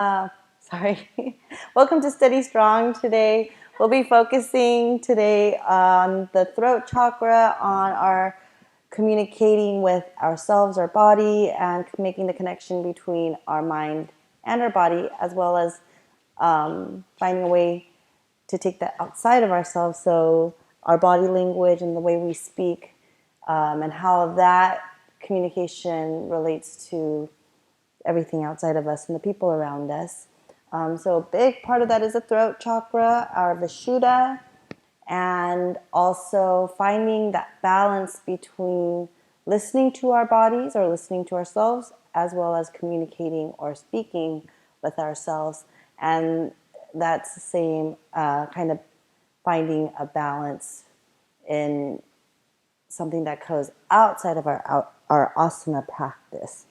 Sorry. Welcome to Steady Strong. Today we'll be focusing today on the throat chakra, on our communicating with ourselves, our body, and making the connection between our mind and our body, as well as finding a way to take that outside of ourselves. So our body language and the way we speak, and how that communication relates to everything outside of us and the people around us. So a big part of that is the throat chakra, our Vishuddha, and also finding that balance between listening to our bodies or listening to ourselves, as well as communicating or speaking with ourselves. And that's the same kind of finding a balance in something that goes outside of our asana practice.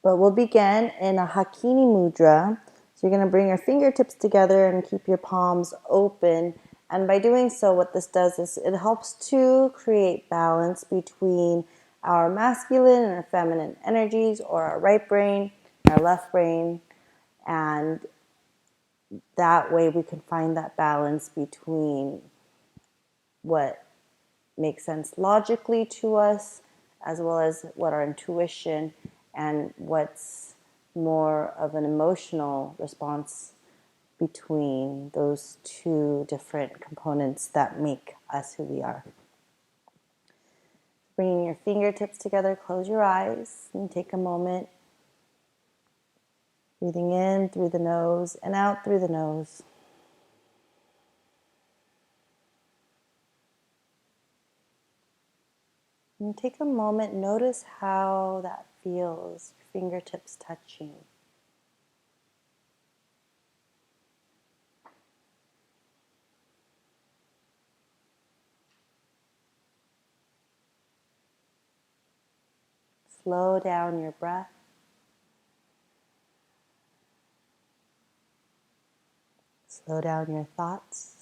But we'll begin in a Hakini Mudra. So you're going to bring your fingertips together and keep your palms open. And by doing so, what this does is it helps to create balance between our masculine and our feminine energies, or our right brain, our left brain. And that way we can find that balance between what makes sense logically to us, as well as what our intuition and what's more of an emotional response between those two different components that make us who we are. Bringing your fingertips together, close your eyes and take a moment. Breathing in through the nose and out through the nose. And take a moment, notice how that feels, your fingertips touching. Slow down your breath. Slow down your thoughts.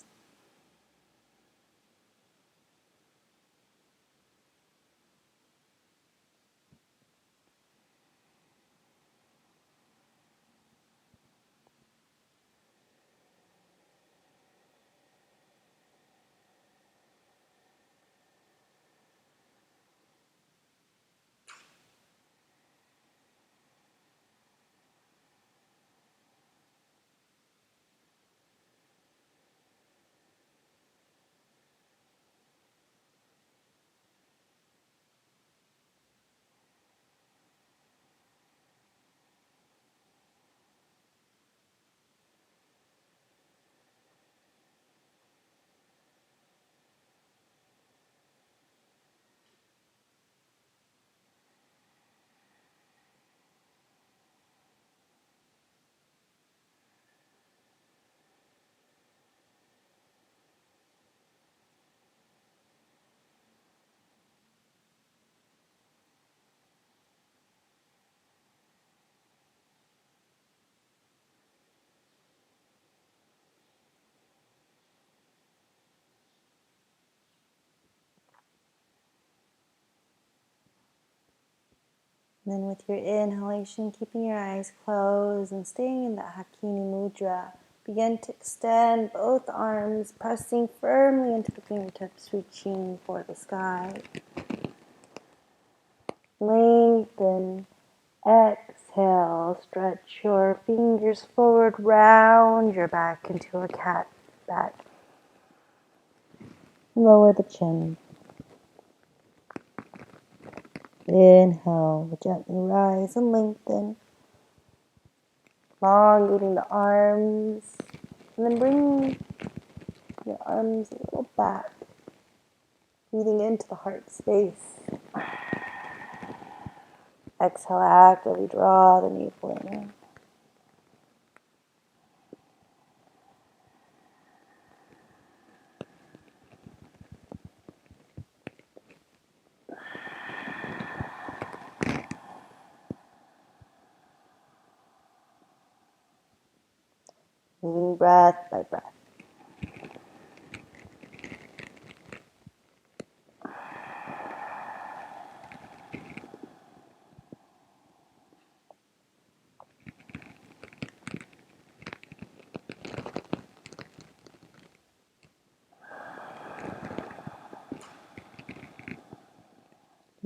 And then with your inhalation, keeping your eyes closed and staying in that Hakini Mudra, begin to extend both arms, pressing firmly into the fingertips, reaching for the sky. Lengthen. Exhale, stretch your fingers forward, round your back into a cat back. Lower the chin. Inhale, gently rise and lengthen. Elongating the arms. And then bring your arms a little back. Breathing into the heart space. Exhale, actively draw the navel in. Moving breath by breath.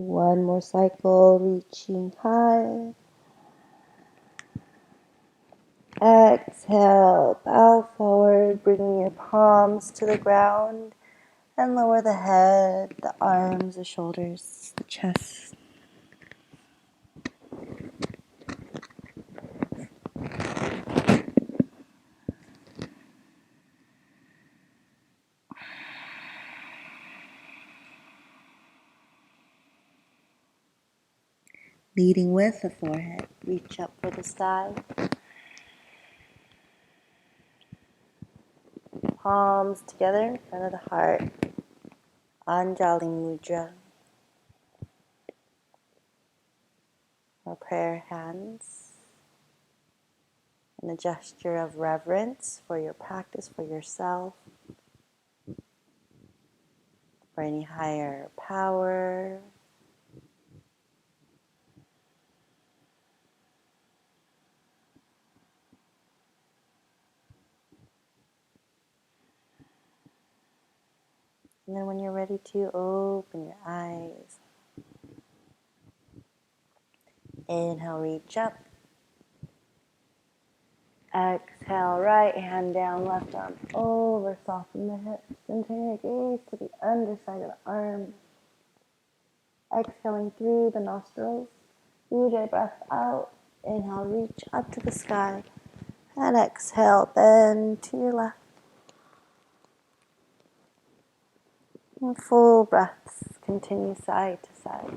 One more cycle, reaching high. Exhale, bow forward, bringing your palms to the ground and lower the head, the arms, the shoulders, the chest. Leading with the forehead, reach up for the sky. Palms together in front of the heart. Anjali Mudra. Or prayer hands. And a gesture of reverence for your practice, for yourself, for any higher power. And then when you're ready to, open your eyes. Inhale, reach up. Exhale, right hand down, left arm over, soften the hips, and turn your gaze to the underside of the arm. Exhaling through the nostrils, Ujjayi breath out. Inhale, reach up to the sky, and exhale, bend to your left. And full breaths, continue side to side.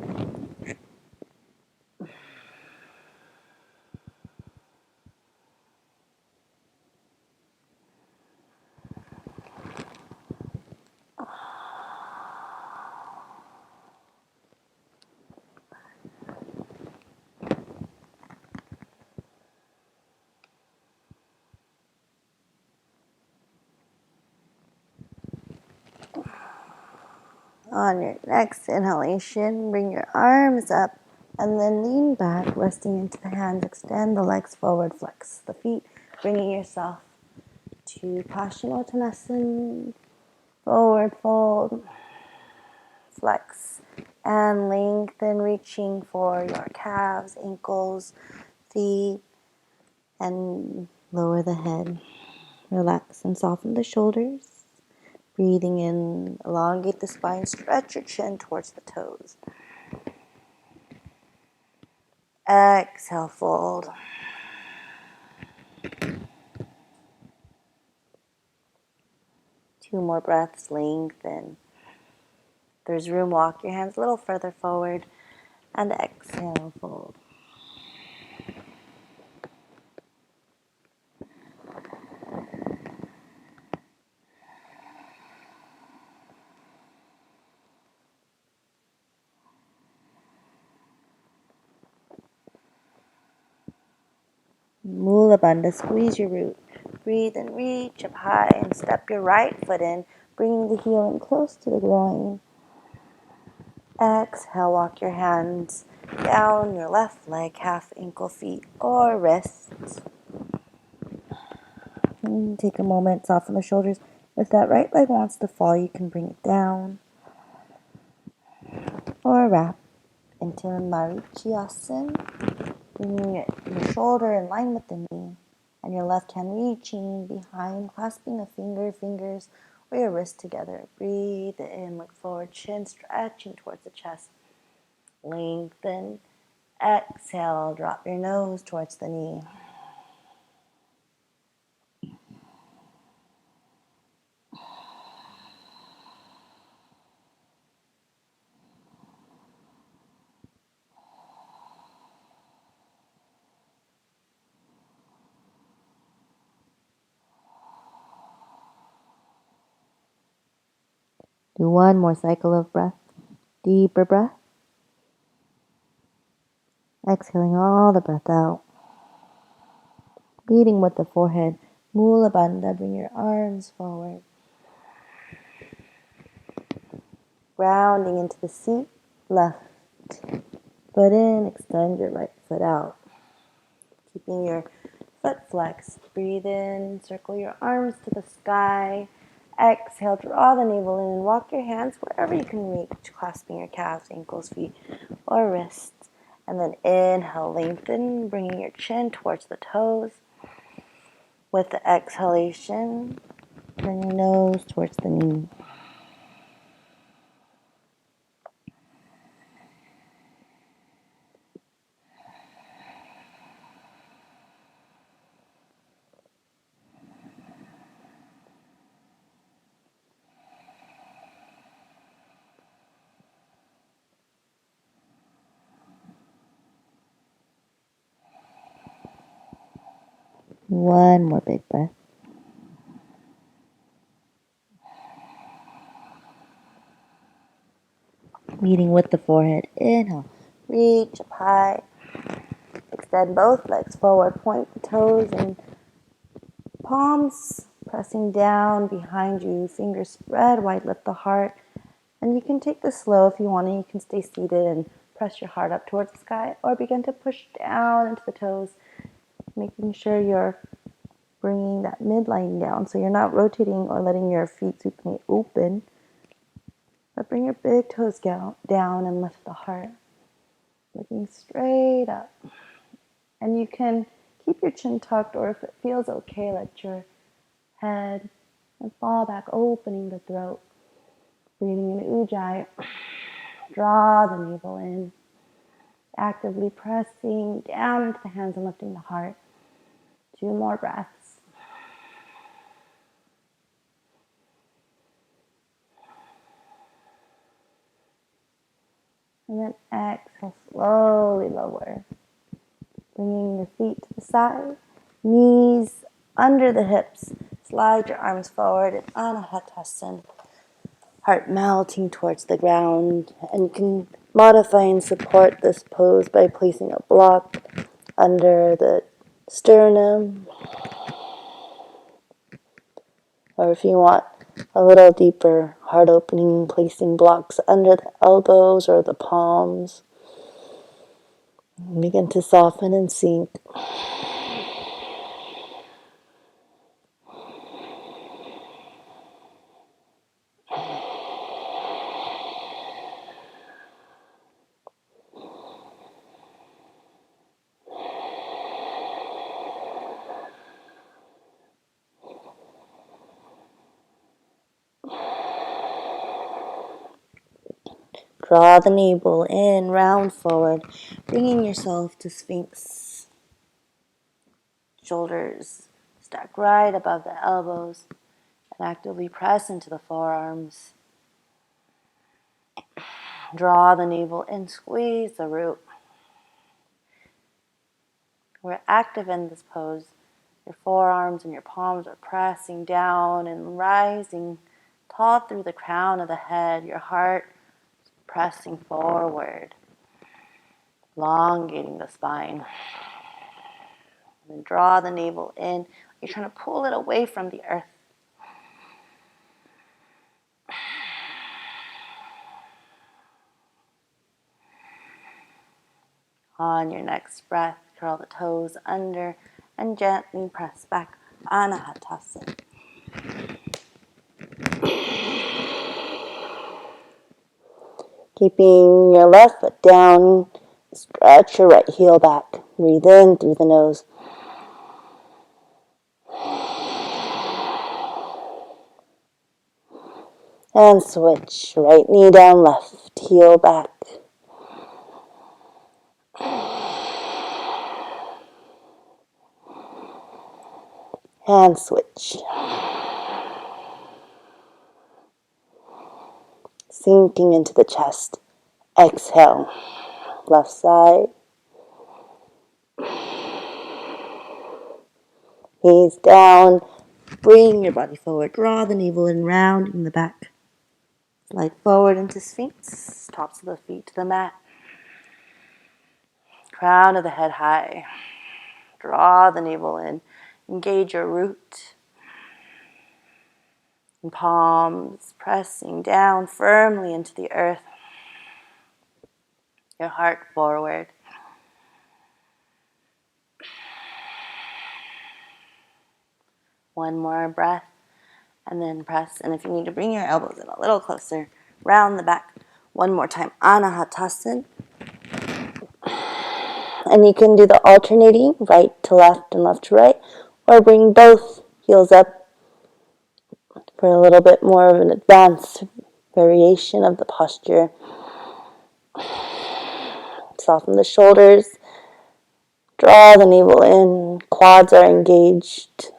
On your next inhalation, bring your arms up and then lean back, resting into the hands. Extend the legs forward, flex the feet, bringing yourself to Paschimottanasana, forward fold, flex, and lengthen, reaching for your calves, ankles, feet, and lower the head. Relax and soften the shoulders. Breathing in, elongate the spine, stretch your chin towards the toes. Exhale, fold. Two more breaths, lengthen. If there's room, walk your hands a little further forward. And exhale, fold. Mula Bandha, squeeze your root. Breathe and reach up high and step your right foot in, bringing the heel in close to the groin. Exhale, walk your hands down your left leg, calf, ankle, feet, or wrists. And take a moment, soften the shoulders. If that right leg wants to fall, you can bring it down. Or wrap into Marichyasana, bringing your shoulder in line with the knee. And your left hand reaching behind, clasping the fingers or your wrists together. Breathe in, look forward, chin stretching towards the chest. Lengthen. Exhale, drop your nose towards the knee. Do one more cycle of breath. Deeper breath. Exhaling all the breath out. Leading with the forehead. Mula Bandha, bring your arms forward. Grounding into the seat, left foot in, extend your right foot out. Keeping your foot flexed. Breathe in, circle your arms to the sky. Exhale, draw the navel in and walk your hands wherever you can reach, clasping your calves, ankles, feet, or wrists. And then inhale, lengthen, bringing your chin towards the toes. With the exhalation, bring your nose towards the knee. One more big breath. Meeting with the forehead. Inhale, reach up high. Extend both legs forward, point the toes and palms pressing down behind you. Fingers spread wide, lift the heart. And you can take this slow if you want to. You can stay seated and press your heart up towards the sky, or begin to push down into the toes, making sure you're bringing that midline down so you're not rotating or letting your feet supinate open. But bring your big toes down and lift the heart, looking straight up. And you can keep your chin tucked, or if it feels okay, let your head and fall back, opening the throat. Breathing in Ujjayi. Draw the navel in, actively pressing down into the hands and lifting the heart. 2 more breaths. And then exhale, slowly lower. Bringing your feet to the side, knees under the hips. Slide your arms forward in Anahatasana. Heart melting towards the ground. And you can modify and support this pose by placing a block under the sternum. Or if you want a little deeper heart opening, placing blocks under the elbows or the palms. Begin to soften and sink. Draw the navel in, round forward, bringing yourself to Sphinx. Shoulders stack right above the elbows and actively press into the forearms. Draw the navel in, squeeze the root. We're active in this pose. Your forearms and your palms are pressing down and rising tall through the crown of the head. Your heart pressing forward, elongating the spine. And then draw the navel in. You're trying to pull it away from the earth. On your next breath, curl the toes under and gently press back. Anahatasana. Keeping your left foot down, stretch your right heel back. Breathe in through the nose. And switch. Right knee down, left heel back. And switch. Sinking into the chest. Exhale. Left side. Knees down. Bring your body forward. Draw the navel in, rounding the back. Slide forward into Sphinx. Tops of the feet to the mat. Crown of the head high. Draw the navel in. Engage your root. And palms pressing down firmly into the earth. Your heart forward. One more breath. And then press. And if you need to bring your elbows in a little closer, round the back. One more time. Anahatasan. And you can do the alternating, right to left and left to right, or bring both heels up for a little bit more of an advanced variation of the posture. Soften the shoulders, draw the navel in, quads are engaged.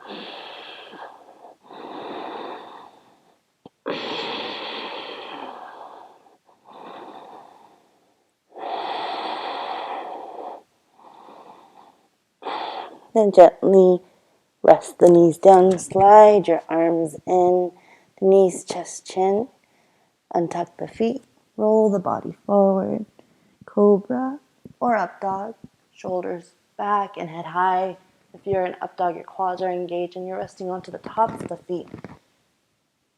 Then gently rest the knees down, slide your arms in, the knees, chest, chin, untuck the feet, roll the body forward, cobra or up dog, shoulders back and head high. If you're in up dog, your quads are engaged and you're resting onto the tops of the feet.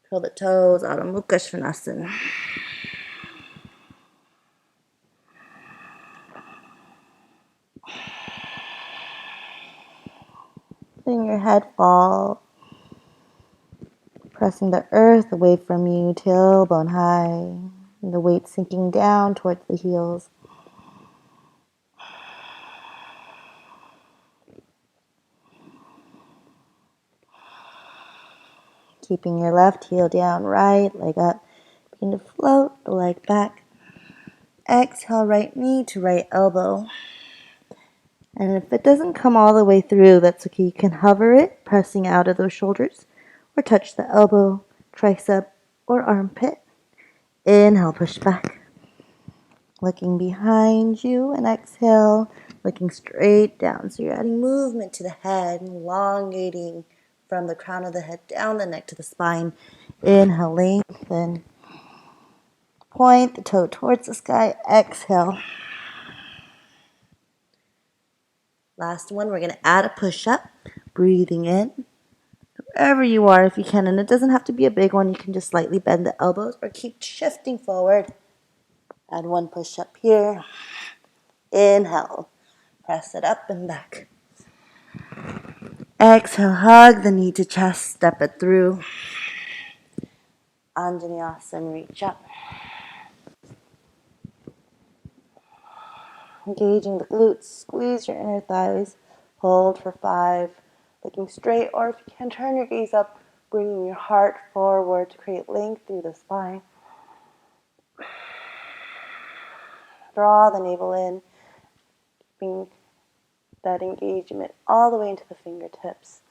Curl the toes, Adho Mukha Svanasana. Letting your head fall, pressing the earth away from you, tailbone high, and the weight sinking down towards the heels. Keeping your left heel down, right leg up. Begin to float the leg back. Exhale, right knee to right elbow. And if it doesn't come all the way through, that's okay. You can hover it, pressing out of those shoulders, or touch the elbow, tricep, or armpit. Inhale, push back. Looking behind you, and exhale, looking straight down. So you're adding movement to the head, elongating from the crown of the head down the neck to the spine. Inhale, lengthen. Point the toe towards the sky. Exhale. Last one, we're going to add a push-up. Breathing in. Wherever you are, if you can. And it doesn't have to be a big one. You can just slightly bend the elbows or keep shifting forward. Add one push-up here. Inhale. Press it up and back. Exhale, hug the knee to chest. Step it through. Anjaneyasana, reach up. Engaging the glutes. Squeeze your inner thighs. Hold for 5. Looking straight, or if you can, turn your gaze up, bringing your heart forward to create length through the spine. Draw the navel in, keeping that engagement all the way into the fingertips.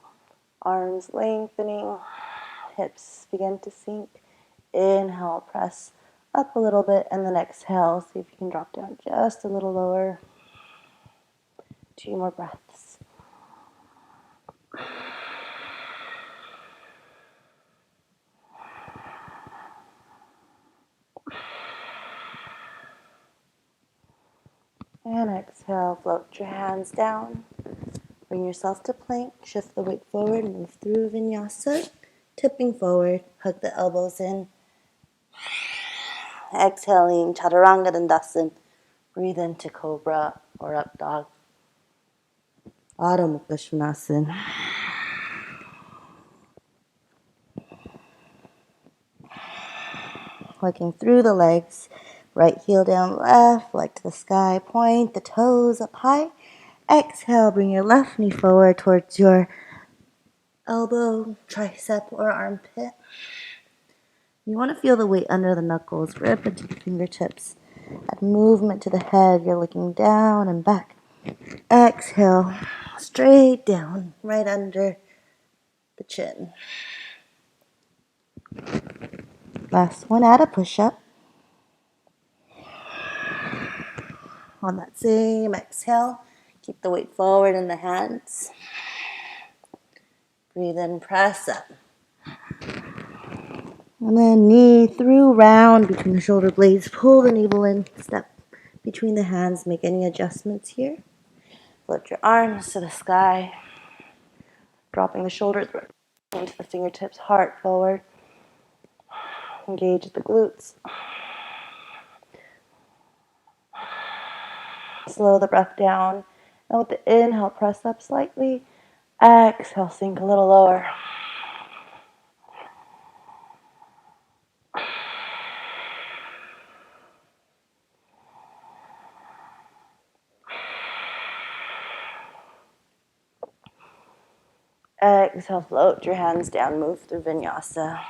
Arms lengthening, hips begin to sink. Inhale, press up a little bit, and then exhale. See if you can drop down just a little lower. 2 more breaths. And exhale, float your hands down. Bring yourself to plank, shift the weight forward, move through vinyasa. Tipping forward, hug the elbows in. Exhaling, chaturanga dandasana. Breathe into cobra or up dog. Adho Mukha Svanasana. Working through the legs. Right heel down, left leg to the sky. Point the toes up high. Exhale, bring your left knee forward towards your elbow, tricep, or armpit. You want to feel the weight under the knuckles. Rip into the fingertips. Add movement to the head. You're looking down and back. Exhale, straight down, right under the chin. Last one, add a push-up. On that same exhale, keep the weight forward in the hands. Breathe in, press up. And then knee through, round between the shoulder blades. Pull the navel in, step between the hands. Make any adjustments here. Lift your arms to the sky. Dropping the shoulders into the fingertips, heart forward. Engage the glutes. Slow the breath down. And with the inhale, press up slightly. Exhale, sink a little lower. Exhale, float your hands down, move through vinyasa.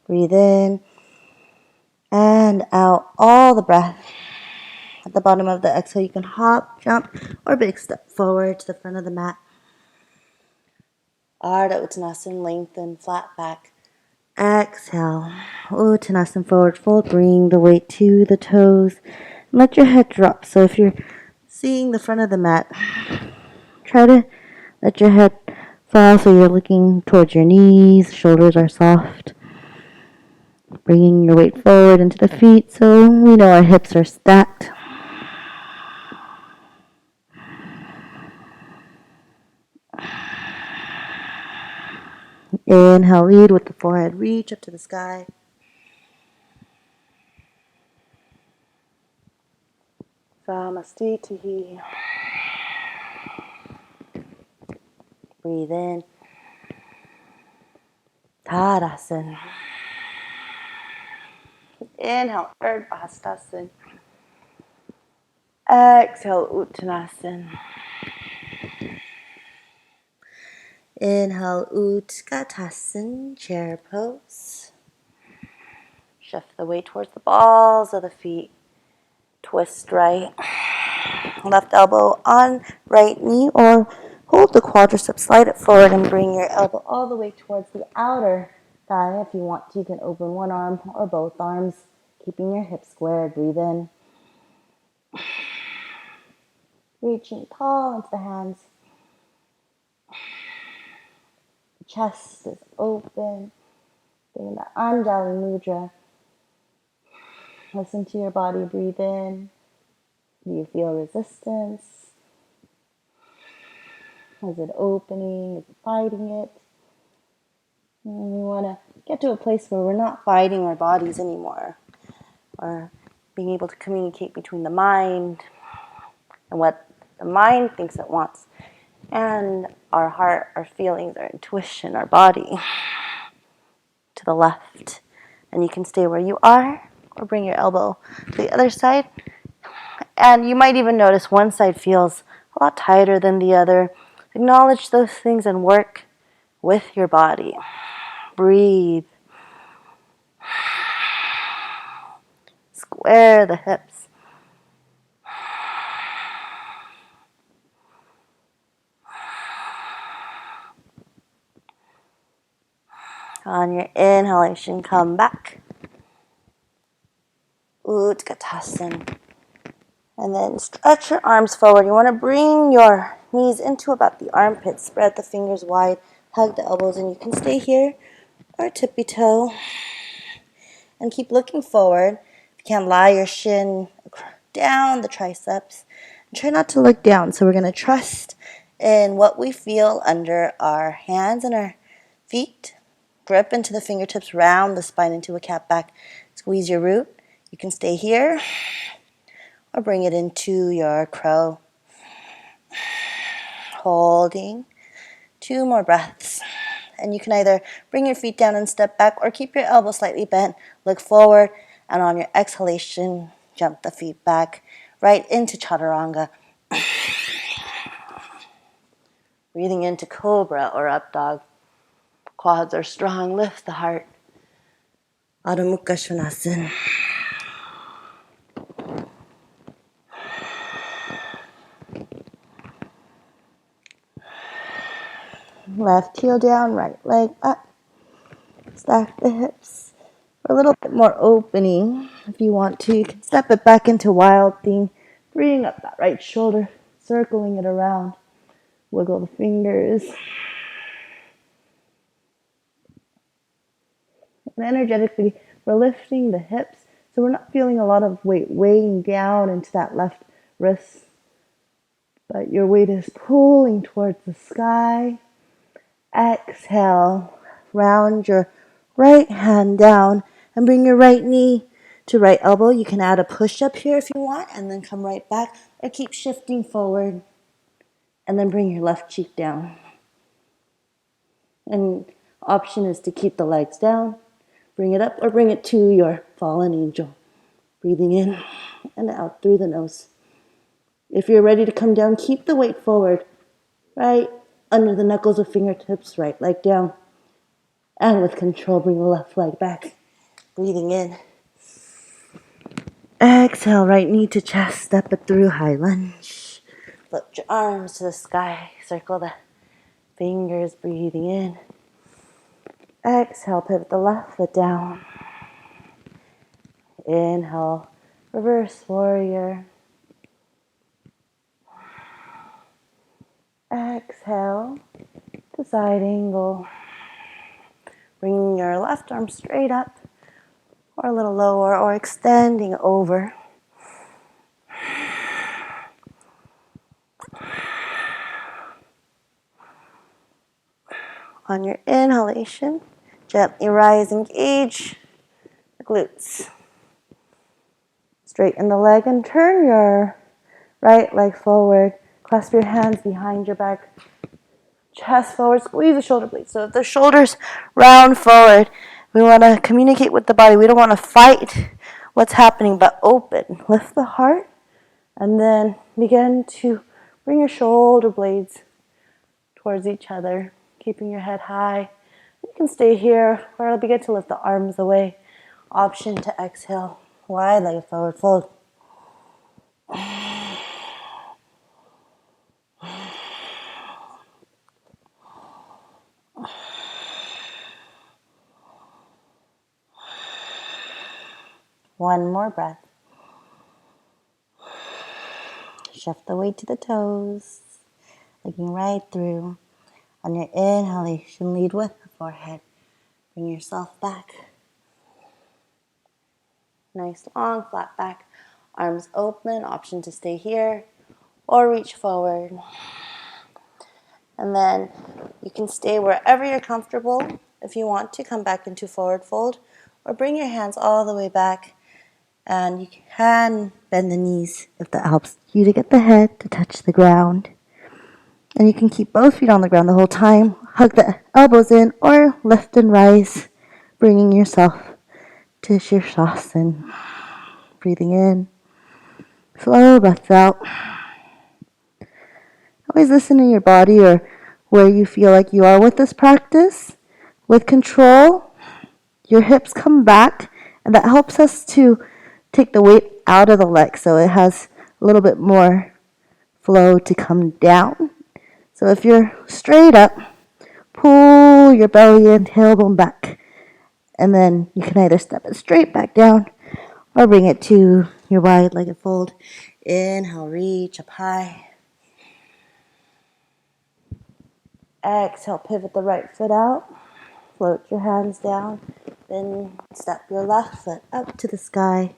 Breathe in and out all the breath. At the bottom of the exhale, you can hop, jump, or big step forward to the front of the mat. Ardha Uttanasana, lengthen, flat back. Exhale, Uttanasana, forward fold. Bring the weight to the toes. And let your head drop. So if you're seeing the front of the mat, try to let your head fall so you're looking towards your knees. Shoulders are soft. Bringing your weight forward into the feet so we know our hips are stacked. Inhale, lead with the forehead, reach up to the sky. Samastitihi. Breathe in. Tadasana. Inhale, Urdhva Hastasana. Exhale, Uttanasana. Inhale, Utkatasana, chair pose. Shift the weight towards the balls of the feet. Twist right. Left elbow on right knee, or hold the quadricep, slide it forward and bring your elbow all the way towards the outer thigh. If you want to, you can open one arm or both arms, keeping your hips squared. Breathe in. Reaching tall into the hands. Chest is open. Bring the Anjali Mudra. Listen to your body. Breathe in. Do you feel resistance? Is it opening? Is it fighting it? And we want to get to a place where we're not fighting our bodies anymore, or being able to communicate between the mind and what the mind thinks it wants, and our heart, our feelings, our intuition, our body, to the left. And you can stay where you are, or bring your elbow to the other side. And you might even notice one side feels a lot tighter than the other. Acknowledge those things and work with your body. Breathe. Square the hips. On your inhalation, come back. Utkatasana. And then stretch your arms forward. You want to bring your knees into about the armpits. Spread the fingers wide. Hug the elbows, and you can stay here or tippy toe. And keep looking forward. If you can't, lie your shin down the triceps. And try not to look down. So we're going to trust in what we feel under our hands and our feet. Grip into the fingertips, round the spine into a cat back. Squeeze your root. You can stay here or bring it into your crow. Holding. 2 more breaths. And you can either bring your feet down and step back, or keep your elbows slightly bent, look forward, and on your exhalation, jump the feet back right into chaturanga. Breathing into cobra or up dog. Quads are strong, lift the heart. Adho Mukha Svanasana. Left heel down, right leg up. Stack the hips for a little bit more opening. If you want to, you can step it back into wild thing. Bring up that right shoulder, circling it around. Wiggle the fingers. And energetically, we're lifting the hips, so we're not feeling a lot of weight weighing down into that left wrist, but your weight is pulling towards the sky. Exhale, round your right hand down and bring your right knee to right elbow. You can add a push-up here if you want, and then come right back, or keep shifting forward and then bring your left cheek down. And option is to keep the legs down Bring it up or bring it to your fallen angel. Breathing in and out through the nose. If you're ready to come down, keep the weight forward, right under the knuckles of fingertips, right leg down. And with control, bring the left leg back. Breathing in. Exhale, right knee to chest, step it through, high lunge. Lift your arms to the sky, circle the fingers, breathing in. Exhale, pivot the left foot down. Inhale, reverse warrior. Exhale to side angle. Bringing your left arm straight up or a little lower or extending over. On your inhalation, gently rise, engage the glutes. Straighten the leg and turn your right leg forward. Clasp your hands behind your back. Chest forward, squeeze the shoulder blades. So if the shoulders round forward, we want to communicate with the body. We don't want to fight what's happening, but open. Lift the heart and then begin to bring your shoulder blades towards each other, keeping your head high. You can stay here or I'll begin to lift the arms away. Option to exhale. Wide-legged forward fold. One more breath. Shift the weight to the toes, looking right through. On your inhalation, lead with the forehead. Bring yourself back. Nice long flat back. Arms open, option to stay here or reach forward. And then you can stay wherever you're comfortable. If you want to, come back into forward fold or bring your hands all the way back. And you can bend the knees if that helps you to get the head to touch the ground. And you can keep both feet on the ground the whole time. Hug the elbows in or lift and rise, bringing yourself to Shirshasana. Breathing in. Slow breaths out. Always listen to your body or where you feel like you are with this practice. With control, your hips come back, and that helps us to take the weight out of the leg so it has a little bit more flow to come down. So if you're straight up, pull your belly and tailbone back. And then you can either step it straight back down or bring it to your wide-legged fold. Inhale, reach up high. Exhale, pivot the right foot out. Float your hands down. Then step your left foot up to the sky.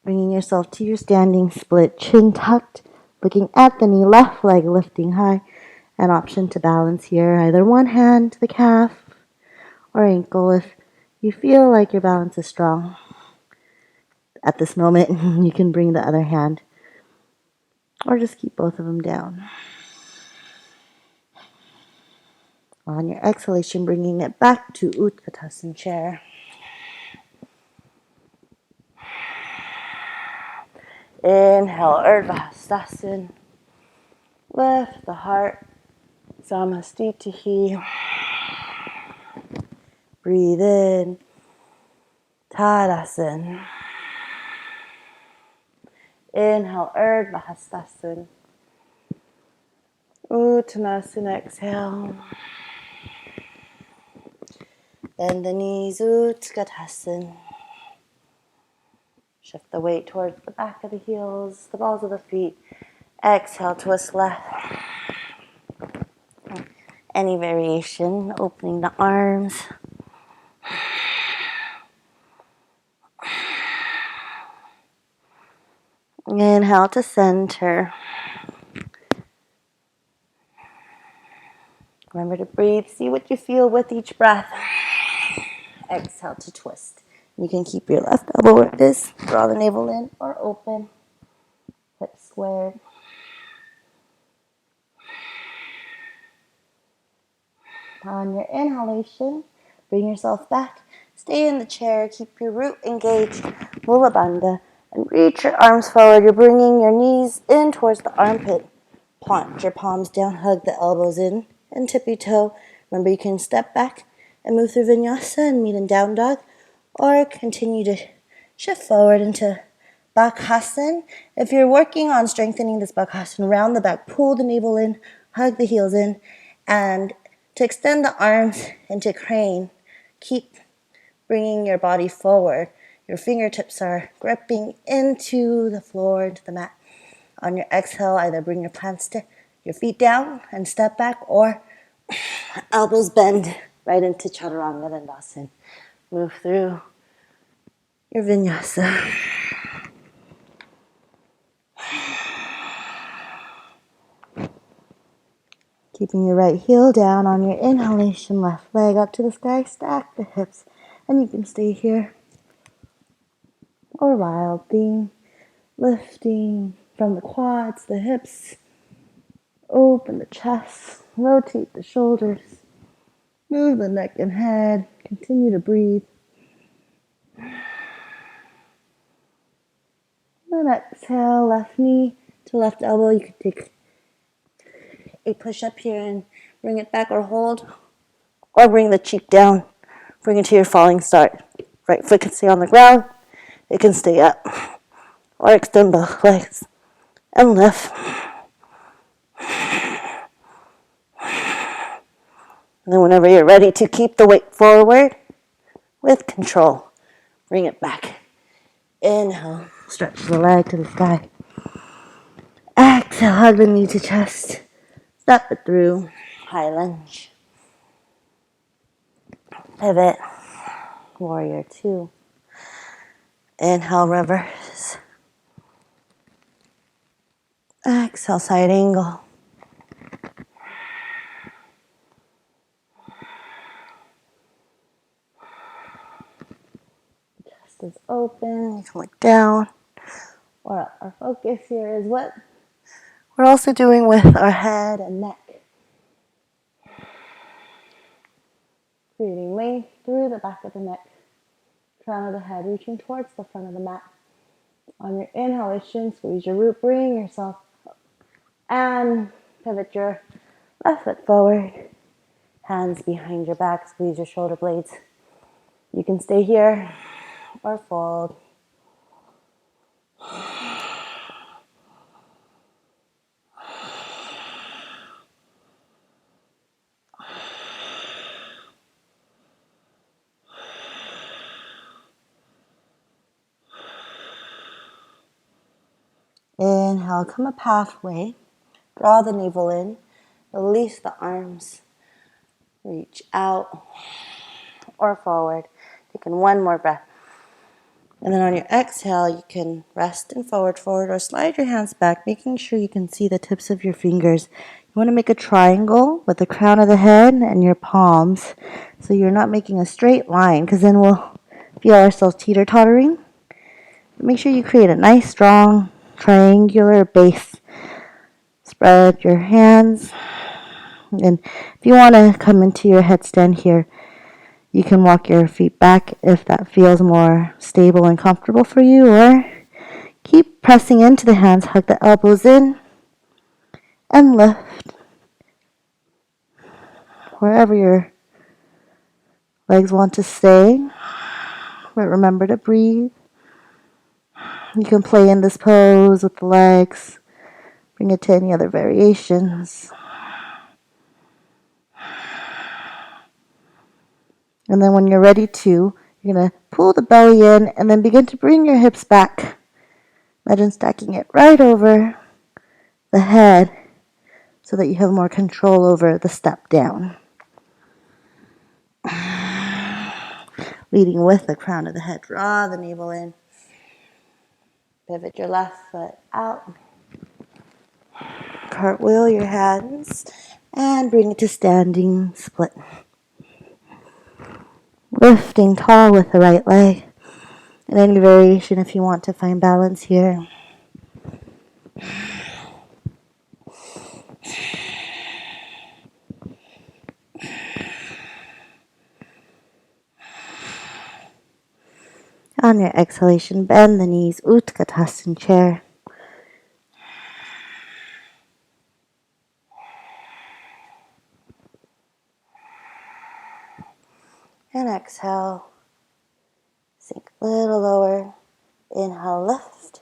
Bringing yourself to your standing split, chin tucked, looking at the knee, left leg lifting high. An option to balance here, either one hand to the calf or ankle if you feel like your balance is strong. At this moment, you can bring the other hand or just keep both of them down. On your exhalation, bringing it back to Utkatasana chair. Inhale, Urdhva Hastasana. Lift the heart. Samastitihi. Breathe in. Tadasana. Inhale, Urdhva Hastasana. Uttanasana, exhale. Bend the knees, Utkatasana. Shift the weight towards the back of the heels, the balls of the feet. Exhale, twist left. Any variation, opening the arms. Inhale to center. Remember to breathe. See what you feel with each breath. Exhale to twist. You can keep your left elbow where it is. Draw the navel in or open. Hips squared. On your inhalation, bring yourself back. Stay in the chair. Keep your root engaged. Mula bandha. And reach your arms forward. You're bringing your knees in towards the armpit. Plant your palms down. Hug the elbows in. And tippy toe. Remember, you can step back and move through vinyasa and meet in down dog. Or continue to shift forward into Bakasana. If you're working on strengthening this Bakasana, round the back, pull the navel in, hug the heels in, and to extend the arms into crane, keep bringing your body forward. Your fingertips are gripping into the floor, into the mat. On your exhale, either bring your feet down and step back, or elbows bend right into Chaturanga Dandasana. Move through your vinyasa. Keeping your right heel down on your inhalation, left leg up to the sky, stack the hips, and you can stay here. Or wild thing, lifting from the quads, the hips, open the chest, rotate the shoulders, move the neck and head, continue to breathe. Then exhale, left knee to left elbow. You can take a push up here and bring it back or hold, or bring the cheek down, bring it to your falling start. Right foot can stay on the ground, it can stay up, or extend both legs and lift. And then whenever you're ready to keep the weight forward with control, bring it back. Inhale, stretch the leg to the sky. Exhale, hug the knee to chest. Step it through, high lunge. Pivot, warrior two. Inhale, reverse. Exhale, side angle. Chest is open, you can look down. Or our focus here is what we're also doing with our head and neck. Creating length through the back of the neck, crown of the head, reaching towards the front of the mat. On your inhalation, squeeze your root, bring yourself up, and pivot your left foot forward. Hands behind your back, squeeze your shoulder blades. You can stay here or fold. Inhale, come up halfway. Draw the navel in. Release the arms. Reach out or forward. Taking one more breath. And then on your exhale, you can rest and forward, or slide your hands back, making sure you can see the tips of your fingers. You want to make a triangle with the crown of the head and your palms, so you're not making a straight line, because then we'll feel ourselves teeter-tottering. Make sure you create a nice, strong, triangular base. Spread your hands. And if you want to come into your headstand here, you can walk your feet back if that feels more stable and comfortable for you, or keep pressing into the hands, hug the elbows in, and lift. Wherever your legs want to stay, but remember to breathe. You can play in this pose with the legs, bring it to any other variations. And then when you're ready to, you're going to pull the belly in and then begin to bring your hips back. Imagine stacking it right over the head so that you have more control over the step down. Leading with the crown of the head. Draw the navel in. Pivot your left foot out. Cartwheel your hands and bring it to standing split. Lifting tall with the right leg. In any variation if you want to find balance here. On your exhalation, bend the knees, Utkatasana chair. And exhale, sink a little lower. Inhale, lift.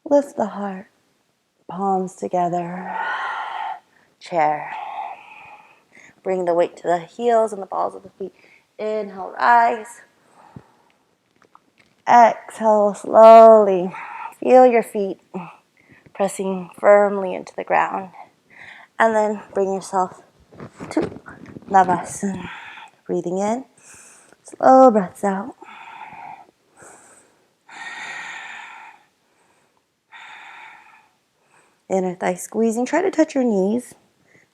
Lift the heart, palms together, chair. Bring the weight to the heels and the balls of the feet. Inhale, rise. Exhale, slowly. Feel your feet pressing firmly into the ground. And then bring yourself to Navasana. Breathing in, slow breaths out. Inner thigh squeezing. Try to touch your knees.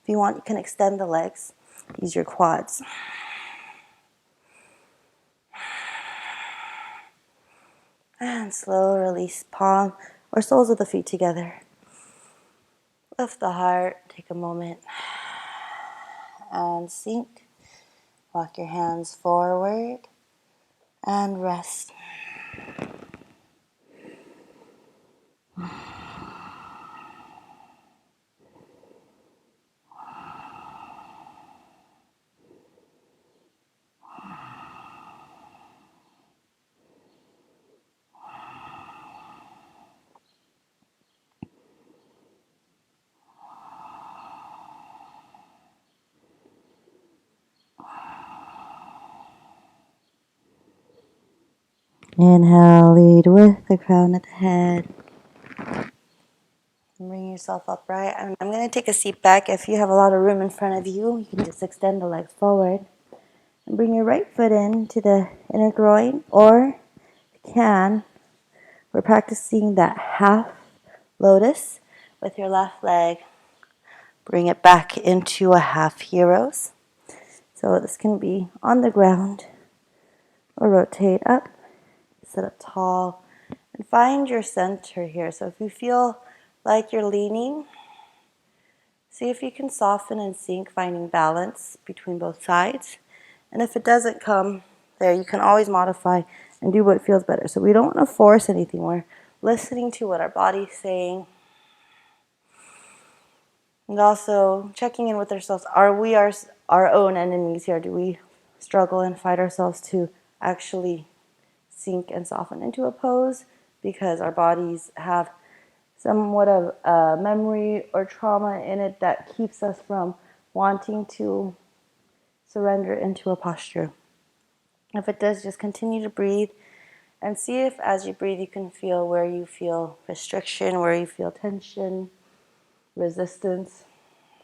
If you want, you can extend the legs. Use your quads. And slow release, palm or soles of the feet together. Lift the heart. Take a moment. And sink. Walk your hands forward. And rest. Inhale, lead with the crown at the head. Bring yourself upright. I'm going to take a seat back. If you have a lot of room in front of you, you can just extend the legs forward. And bring your right foot in to the inner groin, or if you can, we're practicing that half lotus with your left leg. Bring it back into a half heroes. So this can be on the ground or rotate up, sit up tall, and find your center here. So if you feel like you're leaning, see if you can soften and sink, finding balance between both sides. And if it doesn't come there, you can always modify and do what feels better. So we don't want to force anything. We're listening to what our body's saying. And also checking in with ourselves. Are we our own enemies here? Do we struggle and fight ourselves to actually sink and soften into a pose? Because our bodies have somewhat of a memory or trauma in it that keeps us from wanting to surrender into a posture. If it does, just continue to breathe and see if as you breathe you can feel where you feel restriction, where you feel tension, resistance,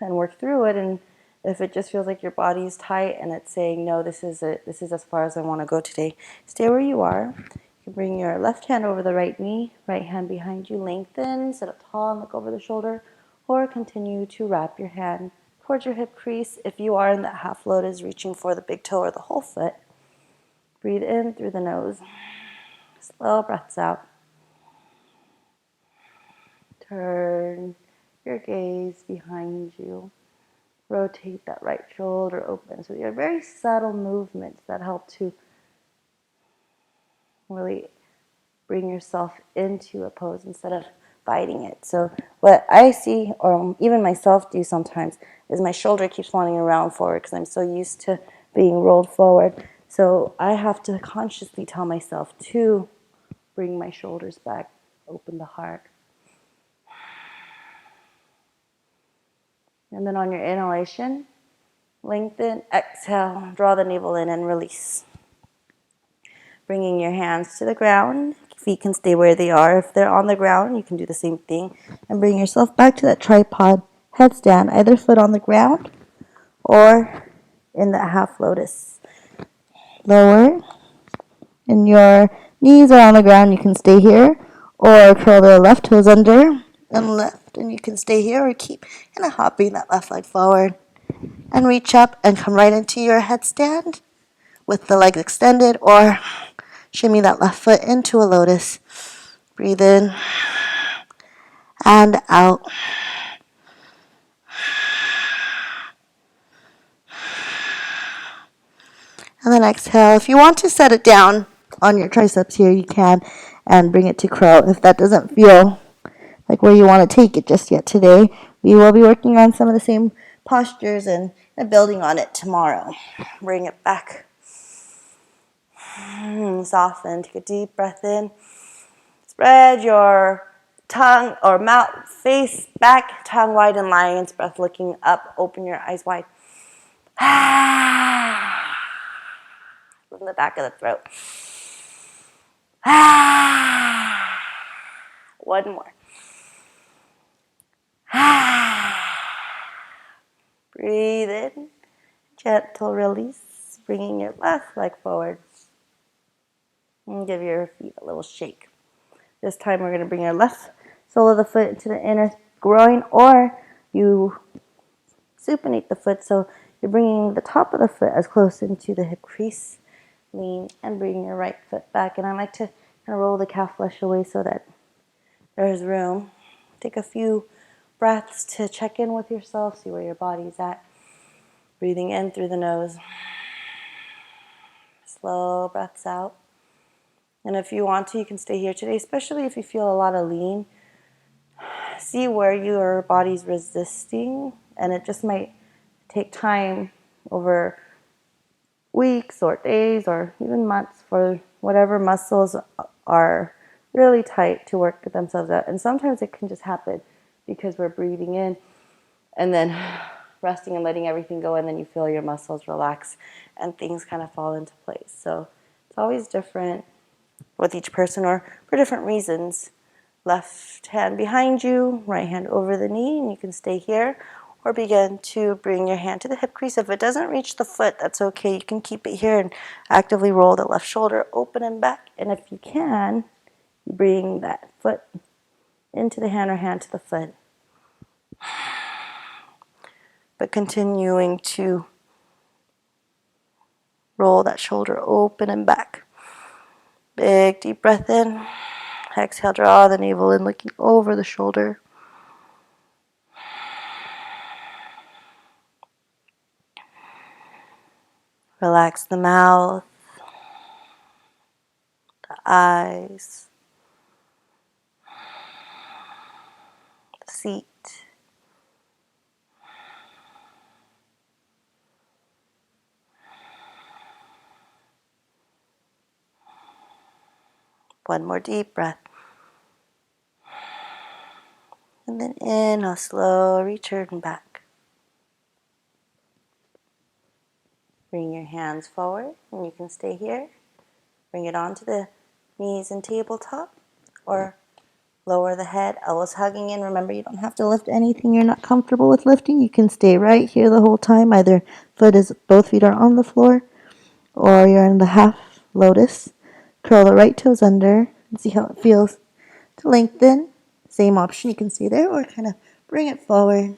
and work through it. And if it just feels like your body is tight and it's saying, no, this is it, this is as far as I want to go today, stay where you are. You can bring your left hand over the right knee, right hand behind you, lengthen, sit up tall and look over the shoulder, or continue to wrap your hand towards your hip crease. If you are in that half lotus, reaching for the big toe or the whole foot, breathe in through the nose. Slow breaths out. Turn your gaze behind you. Rotate that right shoulder open. So you have very subtle movements that help to really bring yourself into a pose instead of fighting it. So what I see, or even myself do sometimes, is my shoulder keeps wanting to round forward because I'm so used to being rolled forward. So I have to consciously tell myself to bring my shoulders back, open the heart. And then on your inhalation, lengthen, exhale, draw the navel in and release. Bringing your hands to the ground. Feet can stay where they are. If they're on the ground, you can do the same thing. And bring yourself back to that tripod headstand, either foot on the ground or in that half lotus. Lower. And your knees are on the ground, you can stay here. Or curl the left toes under and lift. And you can stay here or keep kind of hopping that left leg forward. And reach up and come right into your headstand with the legs extended, or shimmy that left foot into a lotus. Breathe in and out. And then exhale. If you want to set it down, on your triceps here, you can, and bring it to crow. If that doesn't feel like where you want to take it just yet today, we will be working on some of the same postures and building on it tomorrow. Bring it back. Soften. Take a deep breath in. Spread your tongue or mouth, face back, tongue wide in lion's breath, looking up. Open your eyes wide. From the back of the throat. One more. Breathe in. Gentle release. Bringing your left leg forward. And give your feet a little shake. This time we're going to bring your left sole of the foot into the inner groin, or you supinate the foot, so you're bringing the top of the foot as close into the hip crease. Lean and bring your right foot back. And I like to kind of roll the calf flesh away so that there's room. Take a few breaths to check in with yourself, see where your body's at. Breathing in through the nose. Slow breaths out. And if you want to, you can stay here today, especially if you feel a lot of lean. See where your body's resisting, and it just might take time over weeks or days or even months for whatever muscles are really tight to work themselves out. And sometimes it can just happen because we're breathing in and then resting and letting everything go, and then you feel your muscles relax and things kind of fall into place. So it's always different with each person or for different reasons. Left hand behind you, right hand over the knee, and you can stay here or begin to bring your hand to the hip crease. If it doesn't reach the foot, that's okay. You can keep it here and actively roll the left shoulder open and back. And if you can, you bring that foot into the hand or hand to the foot. But continuing to roll that shoulder open and back. Big deep breath in. Exhale, draw the navel in, looking over the shoulder. Relax the mouth, the eyes, the seat. One more deep breath. And then inhale, slow return back. Bring your hands forward, and you can stay here. Bring it onto the knees and tabletop, or lower the head, elbows hugging in. Remember, you don't have to lift anything you're not comfortable with lifting. You can stay right here the whole time. Either both feet are on the floor, or you're in the half lotus. Curl the right toes under and see how it feels to lengthen. Same option, you can stay there or kind of bring it forward.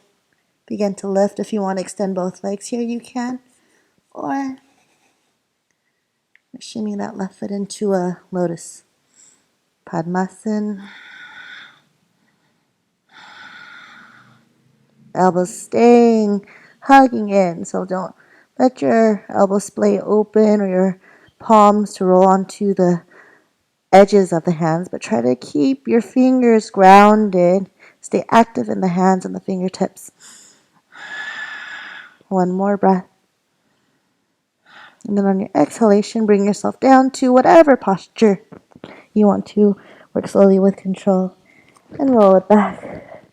Begin to lift. If you want to extend both legs here, you can. Or shimmy that left foot into a lotus. Padmasana. Elbows staying, hugging in. So don't let your elbows splay open or your palms to roll onto the edges of the hands, but try to keep your fingers grounded. Stay active in the hands and the fingertips. One more breath. And then on your exhalation, bring yourself down to whatever posture you want to. Work slowly with control and roll it back.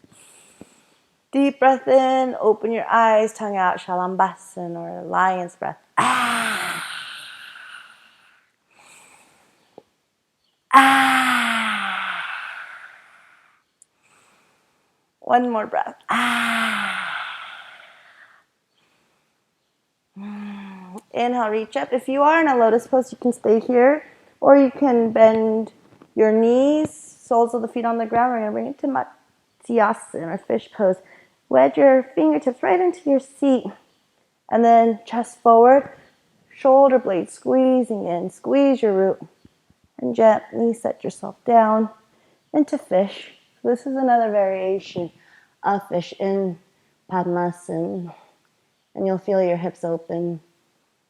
Deep breath in, open your eyes, tongue out, Shalambhasana or lion's breath. Ah. Ah. One more breath. Ah. Inhale, reach up. If you are in a lotus pose, you can stay here, or you can bend your knees, soles of the feet on the ground. We're going to bring it to Matsyasana or fish pose. Wedge your fingertips right into your seat, and then chest forward, shoulder blades squeezing in. Squeeze your root, and gently set yourself down into fish. This is another variation of fish in Padmasana, and you'll feel your hips open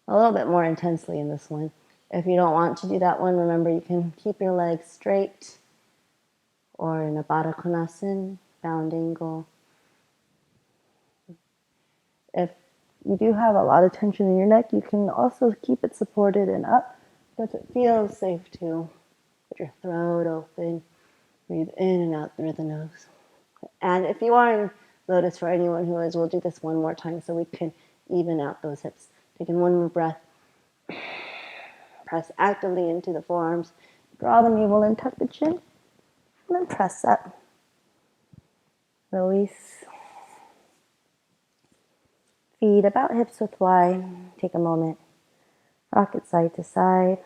a little bit more intensely in this one. If you don't want to do that one, remember you can keep your legs straight or in a Baddha Konasana, bound angle. If you do have a lot of tension in your neck, you can also keep it supported and up, but it feels safe to put your throat open, breathe in and out through the nose. And if you are in lotus, for anyone who is, we'll do this one more time so we can even out those hips. Taking one more breath. Press actively into the forearms. Draw the navel in, tuck the chin, and then press up. Release. Feet about hips width wide. Take a moment. Rock it side to side.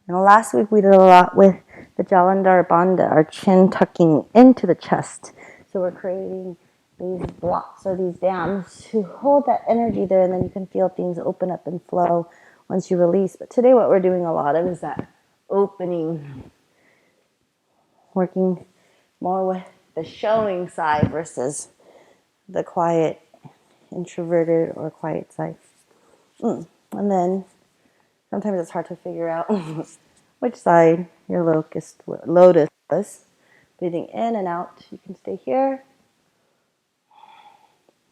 And last week we did a lot with the Jalandhar Bandha, our chin tucking into the chest. So we're creating these blocks or these dams to hold that energy there, and then you can feel things open up and flow once you release. But today what we're doing a lot of is that opening, working more with the showing side versus the quiet, introverted or quiet side. And then sometimes it's hard to figure out which side your lotus was. Breathing in and out. You can stay here.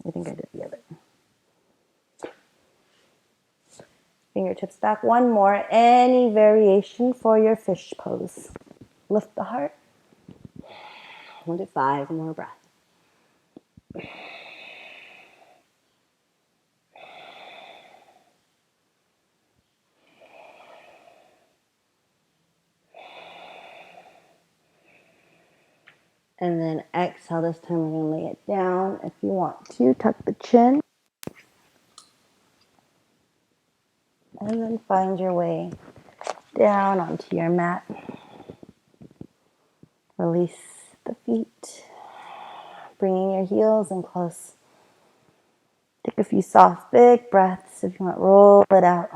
I think I did the other. Fingertips back. One more. Any variation for your fish pose. Lift the heart. 1 to 5 more breath. And then exhale. This time we're going to lay it down. If you want to, tuck the chin. And then find your way down onto your mat. Release the feet. Bringing your heels in close. Take a few soft, big breaths. If you want, roll it out.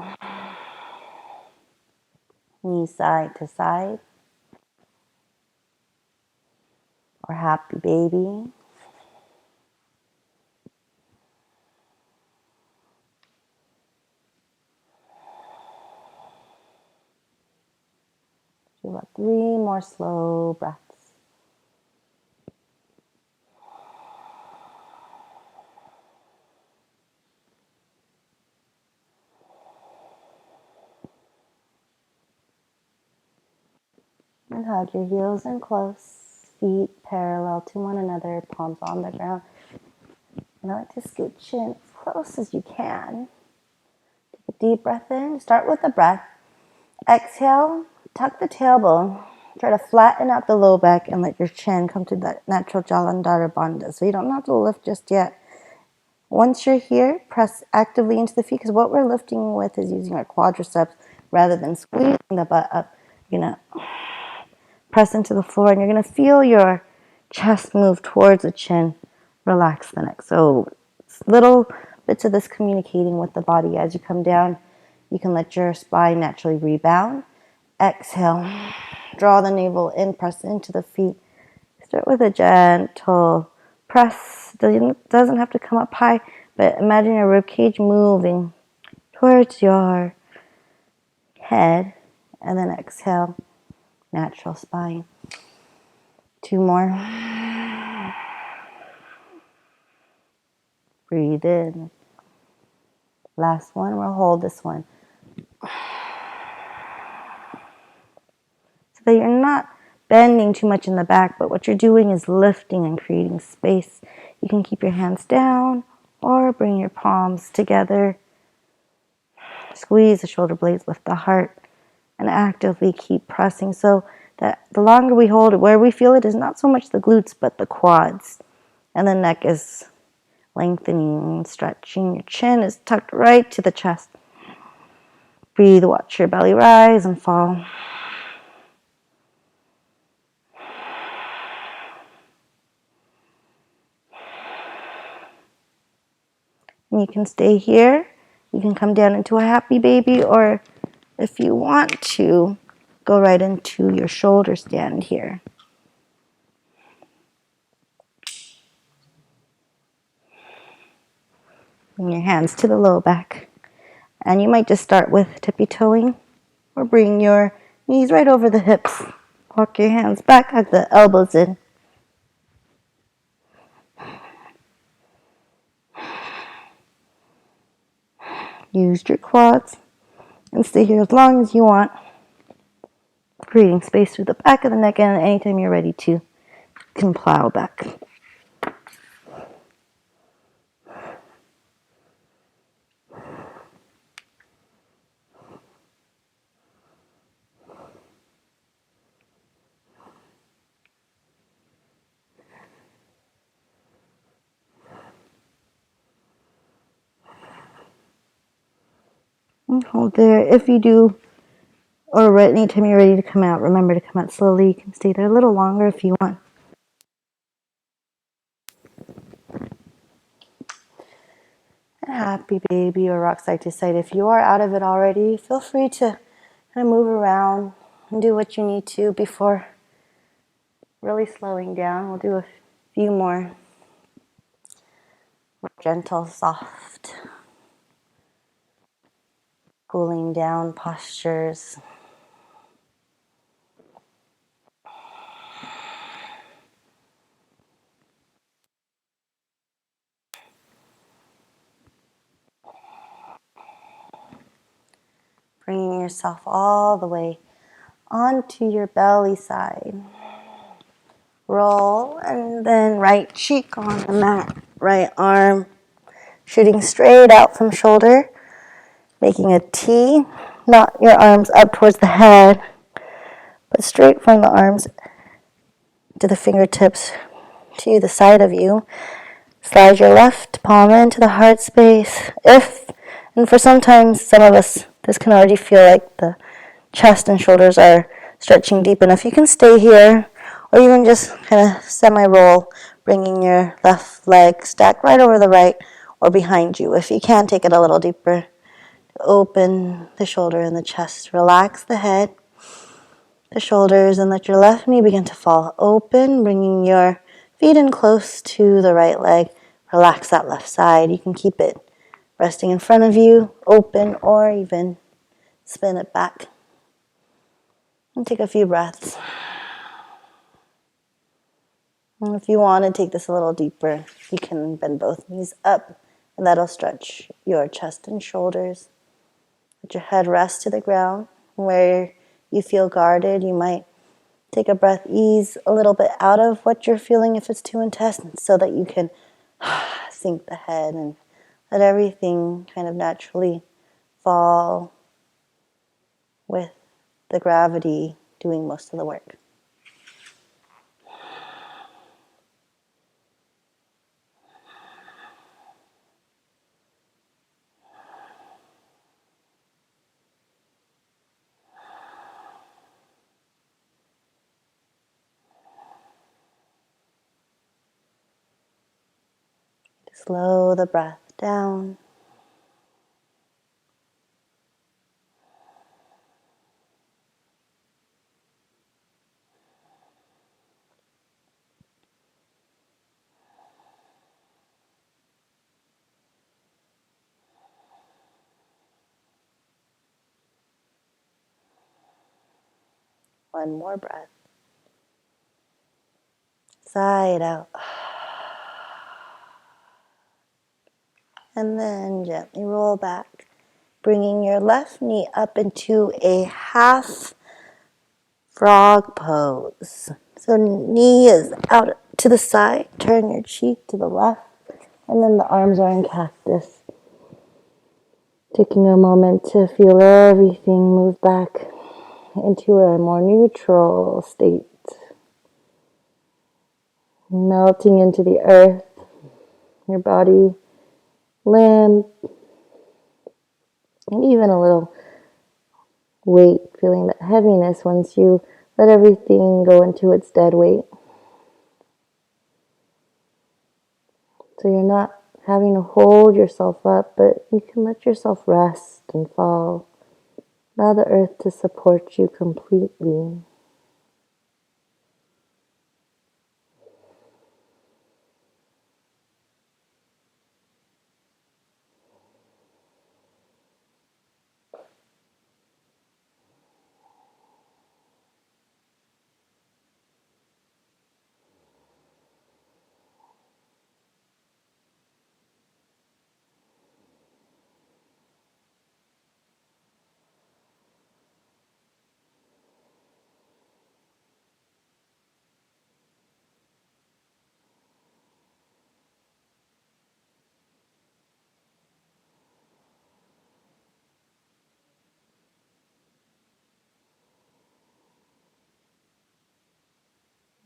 Knees side to side. Or happy baby. Do about 3 more slow breaths. And hug your heels in close. Feet parallel to one another. Palms on the ground. And I like to scooch in as close as you can. Take a deep breath in. Start with the breath. Exhale. Tuck the tailbone. Try to flatten out the low back and let your chin come to that natural Jalandhar Bandha. So you don't have to lift just yet. Once you're here, press actively into the feet, because what we're lifting with is using our quadriceps rather than squeezing the butt up. You're going to press into the floor, and you're going to feel your chest move towards the chin. Relax the neck. So little bits of this communicating with the body. As you come down, you can let your spine naturally rebound. Exhale. Draw the navel in, press into the feet. Start with a gentle press. Doesn't have to come up high, but imagine your ribcage moving towards your head. And then exhale, natural spine. 2 more. Breathe in. Last one. We'll hold this one. So that you're not bending too much in the back, but what you're doing is lifting and creating space. You can keep your hands down or bring your palms together. Squeeze the shoulder blades, lift the heart, and actively keep pressing so that the longer we hold it, where we feel it is not so much the glutes, but the quads. And the neck is lengthening and stretching. Your chin is tucked right to the chest. Breathe, watch your belly rise and fall. And you can stay here. You can come down into a happy baby, or if you want to, go right into your shoulder stand here. Bring your hands to the low back. And you might just start with tippy-toeing or bring your knees right over the hips. Walk your hands back, hug the elbows in. Use your quads and stay here as long as you want, creating space through the back of the neck, and anytime you're ready to, you can plow back. And hold there. If you do, or anytime you're ready to come out, remember to come out slowly. You can stay there a little longer if you want. Happy baby or rock side to side. If you are out of it already, feel free to kind of move around and do what you need to before really slowing down. We'll do a few more gentle, soft, cooling down postures. Bringing yourself all the way onto your belly side. Roll, and then right cheek on the mat. Right arm shooting straight out from shoulder. Making a T. Not your arms up towards the head, but straight from the arms to the fingertips to the side of you. Slide your left palm into the heart space. And for sometimes, some of us, this can already feel like the chest and shoulders are stretching deep enough. You can stay here, or even just kind of semi-roll, bringing your left leg stacked right over the right or behind you. If you can, take it a little deeper. Open the shoulder and the chest. Relax the head, the shoulders, and let your left knee begin to fall open, bringing your feet in close to the right leg. Relax that left side. You can keep it resting in front of you, open, or even spin it back. And take a few breaths. And if you want to take this a little deeper, you can bend both knees up, and that'll stretch your chest and shoulders. Let your head rest to the ground. Where you feel guarded, you might take a breath, ease a little bit out of what you're feeling if it's too intense, so that you can sink the head and let everything kind of naturally fall with the gravity doing most of the work. Slow the breath down. One more breath. Sigh it out. And then gently roll back, bringing your left knee up into a half frog pose. So knee is out to the side, turn your cheek to the left, and then the arms are in cactus. Taking a moment to feel everything move back into a more neutral state. Melting into the earth, your body limp, and even a little weight, feeling that heaviness once you let everything go into its dead weight. So you're not having to hold yourself up, but you can let yourself rest and fall. Allow the earth to support you completely.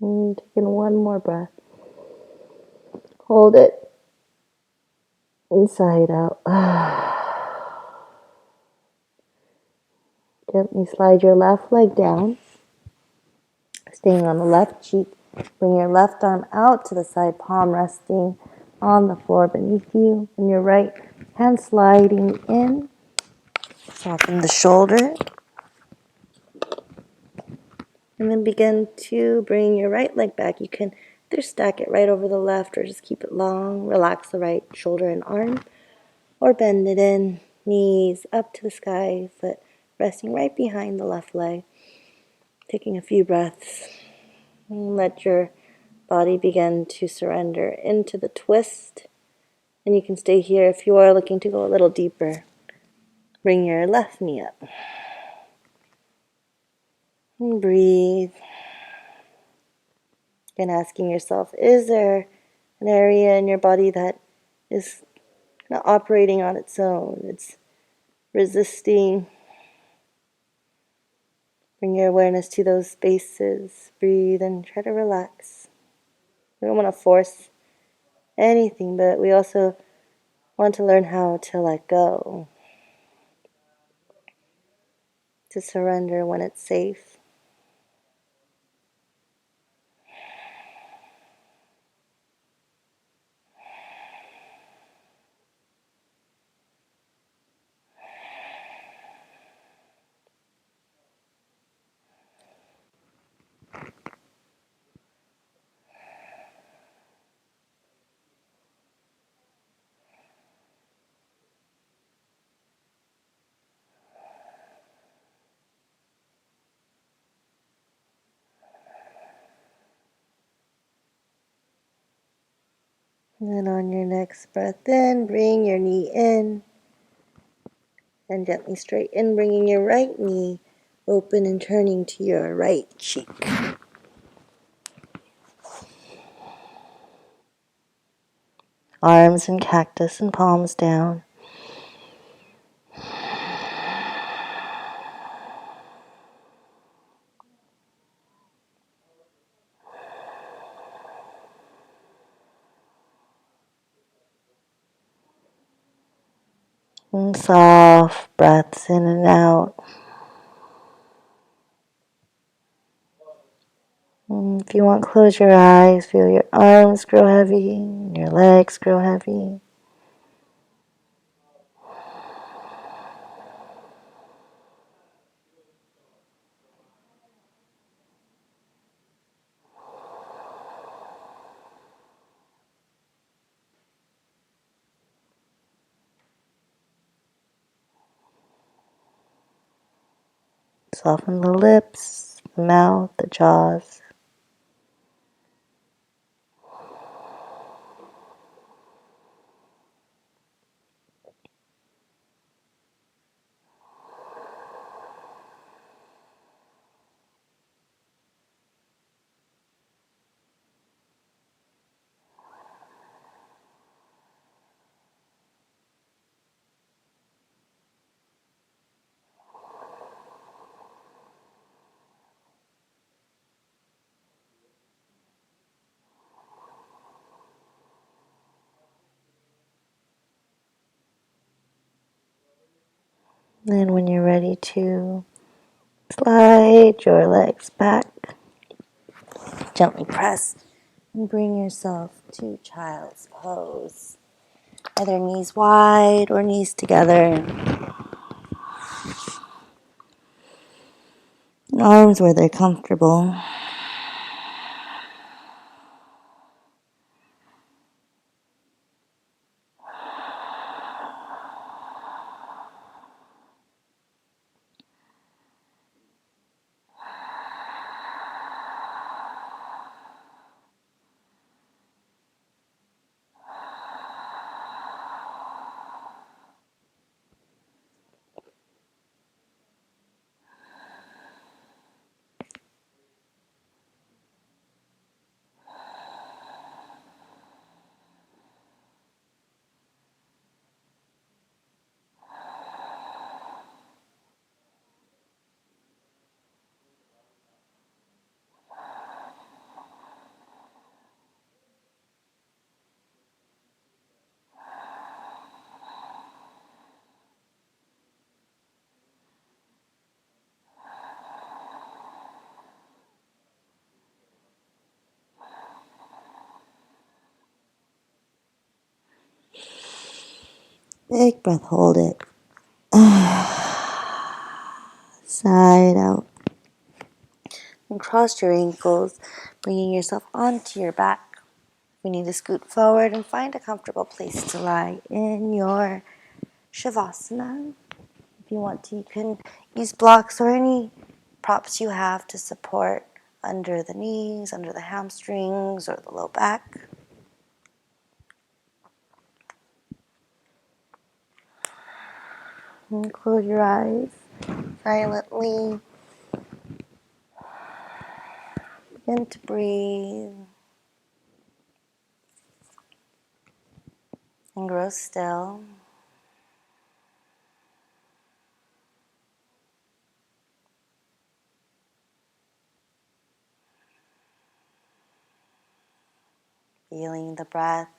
And take in one more breath. Hold it. Inside out. Gently slide your left leg down. Staying on the left cheek. Bring your left arm out to the side, palm resting on the floor beneath you. And your right hand sliding in. Soften the shoulder. And then begin to bring your right leg back. You can either stack it right over the left or just keep it long. Relax the right shoulder and arm. Or bend it in. Knees up to the sky. Foot resting right behind the left leg. Taking a few breaths. And let your body begin to surrender into the twist. And you can stay here if you are looking to go a little deeper. Bring your left knee up. And breathe. And asking yourself, is there an area in your body that is not operating on its own? It's resisting. Bring your awareness to those spaces. Breathe and try to relax. We don't want to force anything, but we also want to learn how to let go. To surrender when it's safe. And then on your next breath in, bring your knee in. And gently straighten, bringing your right knee open and turning to your right cheek. Arms and cactus and palms down. And soft breaths in and out. And if you want, close your eyes. Feel your arms grow heavy, your legs grow heavy. Soften the lips, the mouth, the jaws. Then when you're ready to slide your legs back, gently press and bring yourself to child's pose. Either knees wide or knees together. Arms where they're comfortable. Big breath, hold it. Sigh it out. And cross your ankles, bringing yourself onto your back. We need to scoot forward and find a comfortable place to lie in your Shavasana. If you want to, you can use blocks or any props you have to support under the knees, under the hamstrings, or the low back. And close your eyes silently. Begin to breathe and grow still. Feeling the breath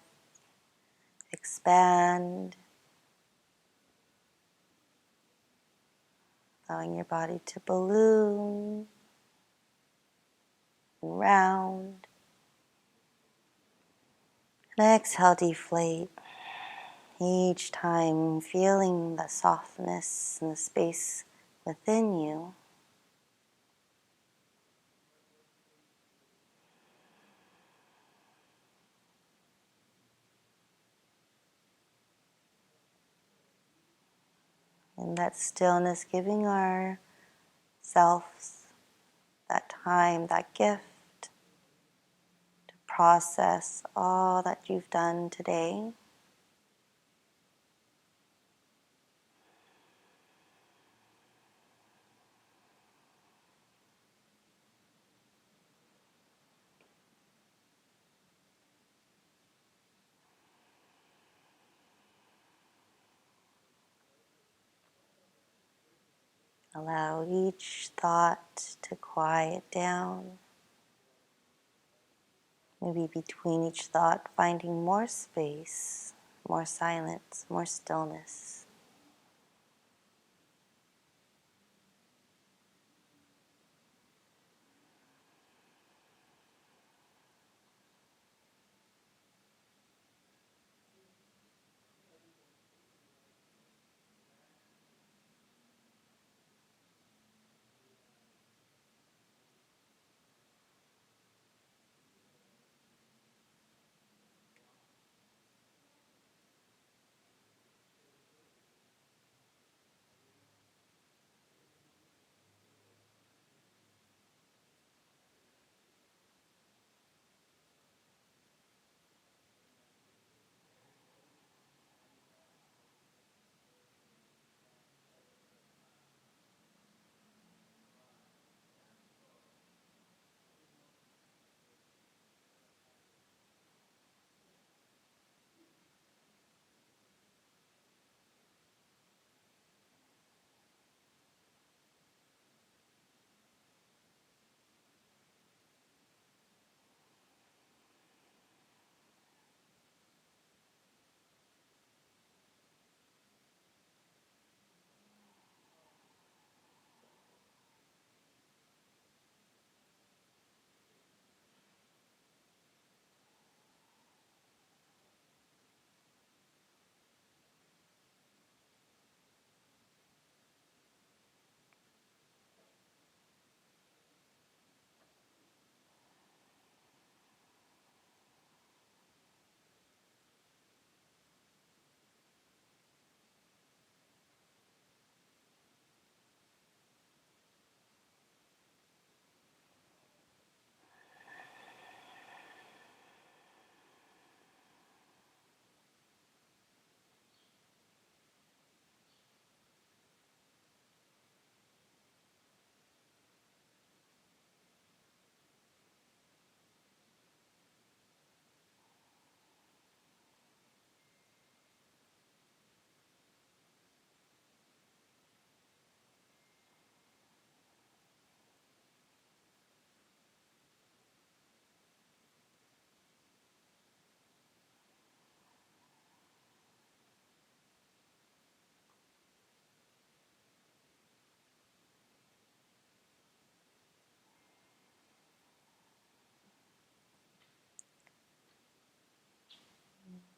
expand, allowing your body to balloon and round. And exhale, deflate. Each time feeling the softness and the space within you. And that stillness, giving ourselves that time, that gift to process all that you've done today. Allow each thought to quiet down. Maybe between each thought, finding more space, more silence, more stillness.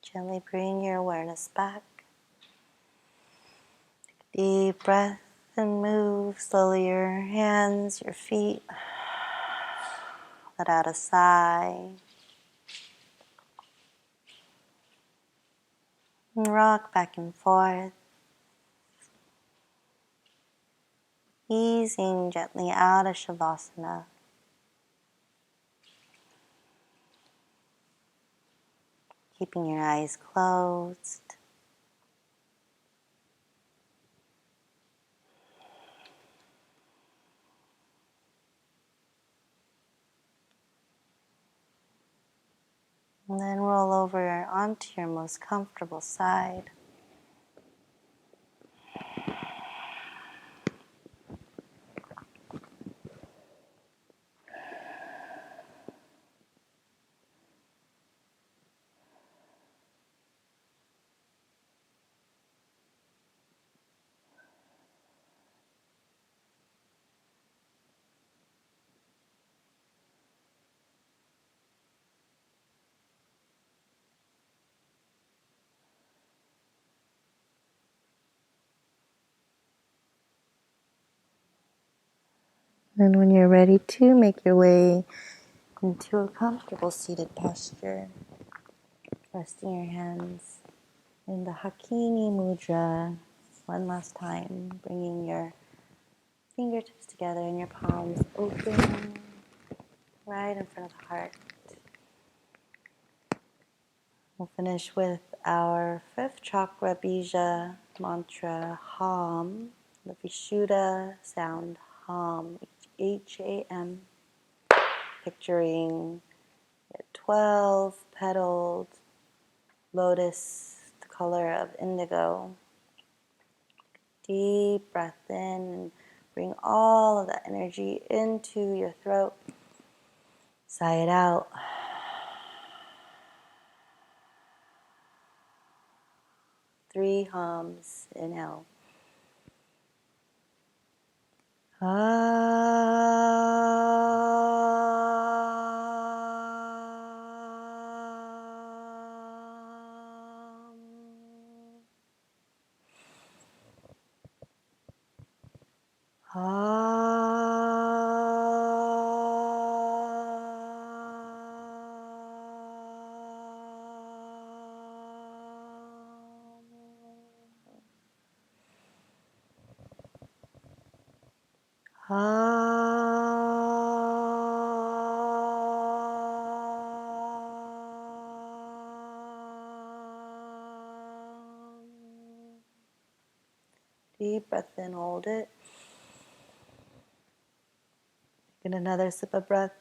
Gently bring your awareness back Deep breath and move slowly your hands, your feet. Let out a sigh. And rock back and forth. Easing gently out of Shavasana. Keeping your eyes closed. And then roll over onto your most comfortable side. And when you're ready to, make your way into a comfortable seated posture. Resting your hands in the Hakini Mudra. One last time, bringing your fingertips together and your palms open right in front of the heart. We'll finish with our fifth chakra bija mantra, Ham, the Vishuddha sound, Ham, H-A-M, picturing a 12-petaled lotus, the color of indigo. Deep breath in and bring all of that energy into your throat. Sigh it out. 3 hums. Inhale. Deep breath in, hold it. Get another sip of breath.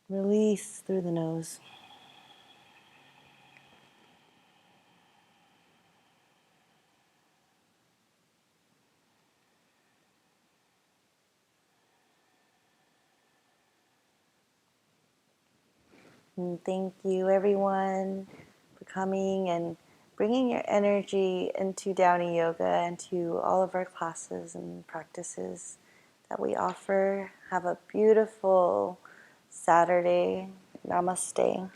Release through the nose. And thank you, everyone, for coming and bringing your energy into Dahhee Yoga and to all of our classes and practices that we offer. Have a beautiful Saturday. Namaste.